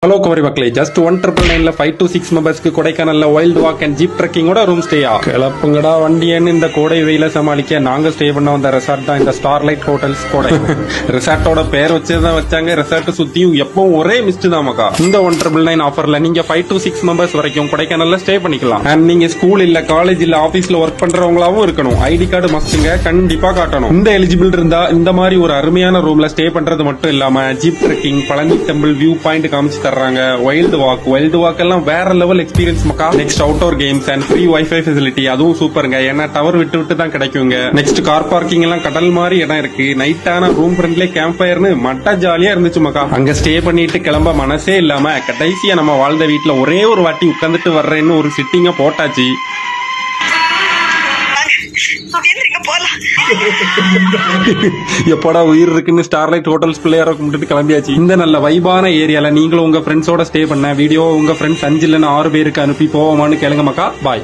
Hello Kumari மக்களே, just 1999 5 to 6 மெம்பர்ஸ்க்கு கொடைக்கானல்ல வைல்டு வாக் அண்ட் ஜீப் ட்ரெக்கிங்கோட ரூம் ஸ்டேயா. கிளப்புங்கடா வண்டியன்னு இந்த கோடை வெயில சமாளிக்க நாங்க ஸ்டே பண்ண வந்த ரெசார்ட் தான் இந்த ஸ்டார்லைட் ஹோட்டல்ஸ் கோடை. ரெசார்ட்டோட பேர் வச்சதான் வச்சாங்க. ரெசார்ட் சுத்தியும் எப்பவும் ஒரே மிஸ்ட் தான் மக்கா. இந்த 1999 ஆஃபர்ல நீங்க 5 to 6 மெம்பர்ஸ் வரைக்கும் கொடைக்கானல்ல ஸ்டே பண்ணிக்கலாம். அண்ட் நீங்க ஸ்கூல் இல்ல காலேஜ் இல்ல ஆபீஸ்ல ஒர்க் பண்றவங்களாவும் இருக்கணும். ஐடி கார்டு மஸ்ட்ங்க, கண்டிப்பா காட்டணும். இந்த எலிஜிபிள் இருந்தா இந்த மாதிரி ஒரு அருமையான ரூம்ல ஸ்டே பண்றது மட்டும் இல்லாம jeep trekking, Palani temple view point காமிச்சு தர்றாங்க. வைல்டு வாக் எல்லாம் வேற லெவல் எக்ஸ்பீரியன்ஸ் மக்கா. Next outdoor games and free wifi facility, அதுவும் சூப்பருங்க. ஏன்னா டவர் விட்டு தான் கிடைக்குங்க. நெக்ஸ்ட் கார் பார்க்கிங் எல்லாம் கடல் மாதிரி இடம் இருக்கு. நைட்டான ரூம் ஃப்ரெண்ட்லே கேம்ப் ஃபயர்னு மட்டா ஜாலியா இருந்துச்சு மக்கா. அங்க ஸ்டே பண்ணிட்டு கிளம்ப மனசே இல்லாம கடைசியா நம்ம வாழ்ந்த வீட்டுல ஒரே ஒரு வாட்டி உட்கார்ந்துட்டு வர்றேன்னு ஒரு சிட்டிங்க போட்டாச்சு. எப்படா உயிர் இருக்குன்னு ஸ்டார்லைட் ஹோட்டல்ஸ் பிள்ளையார கும்பிட்டு கிளம்பியாச்சு. இந்த நல்ல வைபான ஏரியால நீங்களும் உங்க ஃப்ரெண்ட்ஸோட ஸ்டே பண்ண வீடியோ உங்க ஃப்ரெண்ட்ஸ் 5 இல்லைன்னு 6 பேருக்கு அனுப்பி போவோமான்னு கேளுங்க மக்கா. பாய்.